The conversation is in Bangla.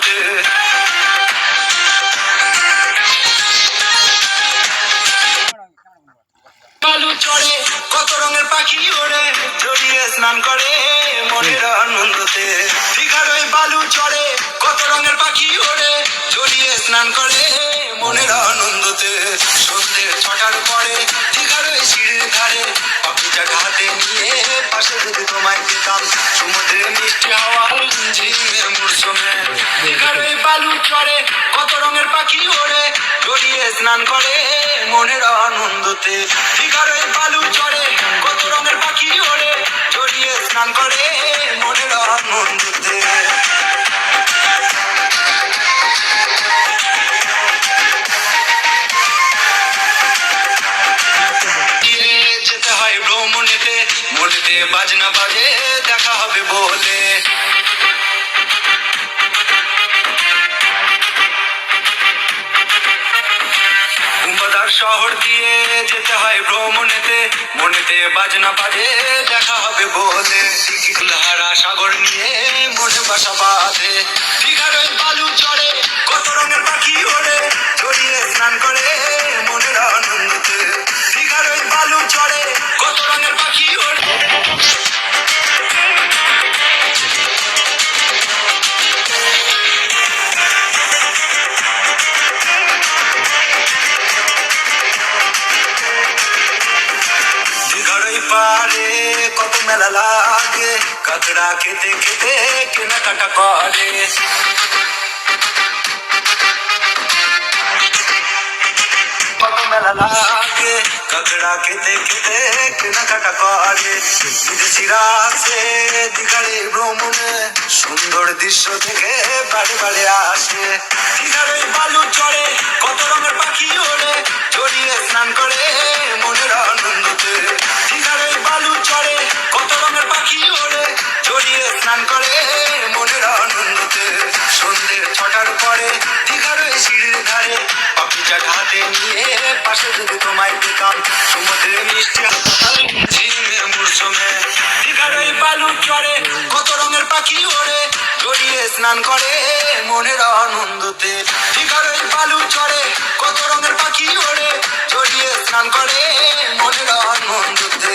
আনন্দতে। বালু চড়ে কত রঙের পাখি ওড়ে, জড়িয়ে স্নান করে মনের আনন্দতে। দীঘার ওই বালু চড়ে কত রঙের পাখি ওড়ে, জড়িয়ে স্নান করে মনের আনন্দতে। সন্ধ্যে 6টার পরে দীঘার ওই সিঁড়ির ধারে পাখিটা হাতে নিয়ে পাশে যদি তোমায় পেতাম, সমুদ্রে মিষ্টি হাওয়া ঝিমের মরশুমে। দীঘার ওই বালু চড়ে কত রঙের পাখি ওড়ে, জড়িয়ে স্নান করে মনের আনন্দতে। দীঘার ওই বালু চড়ে কত রঙের পাখি ওড়ে, জড়িয়ে স্নান করে মনের আনন্দতে। যেতে হয় ভ্রমণেতে, মনেতে বাজনা বাজে দেখা হবে বলে। বুম্বাদার শহর দিয়ে যেতে হয় ভ্রমণেতে, মনেতে বাজনা বাজে দেখা হবে বলে। ফুলহারা সাগর নিয়ে মনে বাসা বাঁধে। দীঘার ওই বালু চড়ে কত রঙের পাখি ওড়ে, জড়িয়ে স্নান করে মনের আনন্দতে। দীঘার ওই বালু চড়ে কত রঙের পাখি ওড়ে। পারে কত মেলা লাগে, কাঁকড়া খেতে খেতে কেনাকাটা করে। কত মেলা লাগে, কাঁকড়া খেতে খেতে কেনাকাটা করে। বিদেশিরা আসে দীঘার এই ভ্রমণে, সুন্দর দৃশ্য দেখে বাড়ি বাড়ি আসে। দীঘার ওই বালু চড়ে কত রঙের পাখি ওড়ে, জড়িয়ে স্নান করে মনের আনন্দতে। দীঘার ওই বালু চড়ে কত রঙের পাখি ওড়ে, জড়িয়ে স্নান করে মনের আনন্দতে। সন্ধ্যে 6টার পরে দীঘার ওই সিঁড়ির ধারে পাখিটা হাতে নিয়ে পাশে যদি তোমায় পেতাম, সমুদ্রে মিষ্টি ঝিমের মরশুমে। দীঘার ওই বালু চড়ে কত রঙের পাখি ওড়ে, জড়িয়ে স্নান করে মনের আনন্দতে। দীঘার ওই বালু চড়ে কত রঙের পাখি ওড়ে, জড়িয়ে স্নান করে মনের আনন্দতে।